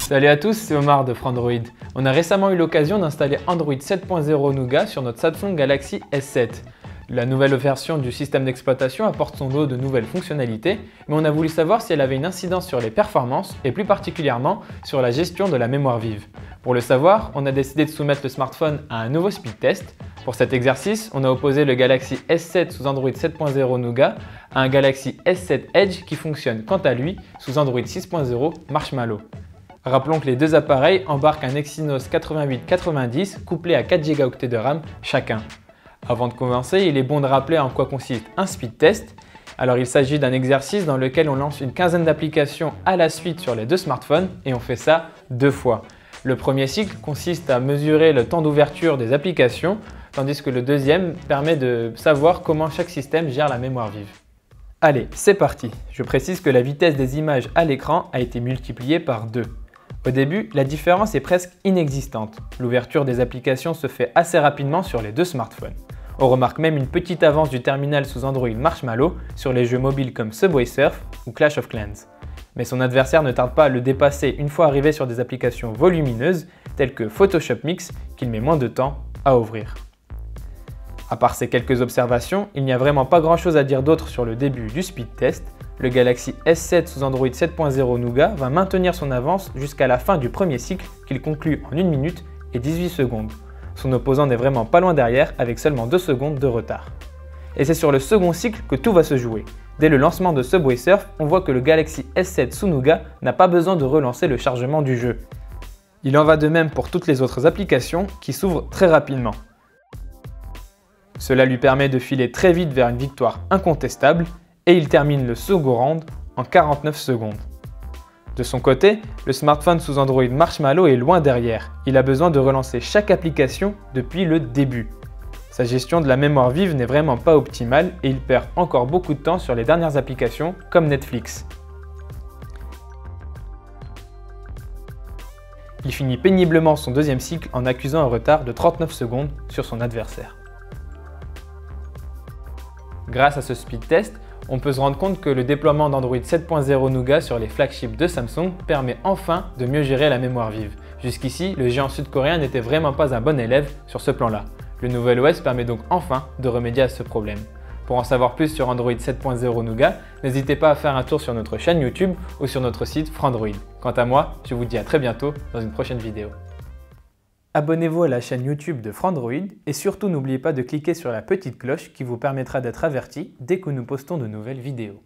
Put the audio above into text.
Salut à tous, c'est Omar de Frandroid. On a récemment eu l'occasion d'installer Android 7.0 Nougat sur notre Samsung Galaxy S7. La nouvelle version du système d'exploitation apporte son lot de nouvelles fonctionnalités, mais on a voulu savoir si elle avait une incidence sur les performances et plus particulièrement sur la gestion de la mémoire vive. Pour le savoir, on a décidé de soumettre le smartphone à un nouveau speed test. Pour cet exercice, on a opposé le Galaxy S7 sous Android 7.0 Nougat à un Galaxy S7 Edge qui fonctionne quant à lui sous Android 6.0 Marshmallow. Rappelons que les deux appareils embarquent un Exynos 8890 couplé à 4 Go de RAM chacun. Avant de commencer, il est bon de rappeler en quoi consiste un speed test. Alors il s'agit d'un exercice dans lequel on lance une quinzaine d'applications à la suite sur les deux smartphones et on fait ça 2 fois. Le premier cycle consiste à mesurer le temps d'ouverture des applications, tandis que le deuxième permet de savoir comment chaque système gère la mémoire vive. Allez, c'est parti! Je précise que la vitesse des images à l'écran a été multipliée par 2. Au début, la différence est presque inexistante. L'ouverture des applications se fait assez rapidement sur les deux smartphones. On remarque même une petite avance du terminal sous Android Marshmallow sur les jeux mobiles comme Subway Surf ou Clash of Clans. Mais son adversaire ne tarde pas à le dépasser une fois arrivé sur des applications volumineuses telles que Photoshop Mix qu'il met moins de temps à ouvrir. À part ces quelques observations, il n'y a vraiment pas grand chose à dire d'autre sur le début du speed test. Le Galaxy S7 sous Android 7.0 Nougat va maintenir son avance jusqu'à la fin du premier cycle qu'il conclut en 1 minute et 18 secondes. Son opposant n'est vraiment pas loin derrière avec seulement 2 secondes de retard. Et c'est sur le second cycle que tout va se jouer. Dès le lancement de Subway Surf, on voit que le Galaxy S7 sous Nougat n'a pas besoin de relancer le chargement du jeu. Il en va de même pour toutes les autres applications qui s'ouvrent très rapidement. Cela lui permet de filer très vite vers une victoire incontestable et il termine le second round en 49 secondes. De son côté, le smartphone sous Android Marshmallow est loin derrière. Il a besoin de relancer chaque application depuis le début. Sa gestion de la mémoire vive n'est vraiment pas optimale et il perd encore beaucoup de temps sur les dernières applications comme Netflix. Il finit péniblement son deuxième cycle en accusant un retard de 39 secondes sur son adversaire. Grâce à ce speed test, on peut se rendre compte que le déploiement d'Android 7.0 Nougat sur les flagships de Samsung permet enfin de mieux gérer la mémoire vive. Jusqu'ici, le géant sud-coréen n'était vraiment pas un bon élève sur ce plan-là. Le nouvel OS permet donc enfin de remédier à ce problème. Pour en savoir plus sur Android 7.0 Nougat, n'hésitez pas à faire un tour sur notre chaîne YouTube ou sur notre site Frandroid. Quant à moi, je vous dis à très bientôt dans une prochaine vidéo. Abonnez-vous à la chaîne YouTube de Frandroid et surtout n'oubliez pas de cliquer sur la petite cloche qui vous permettra d'être averti dès que nous postons de nouvelles vidéos.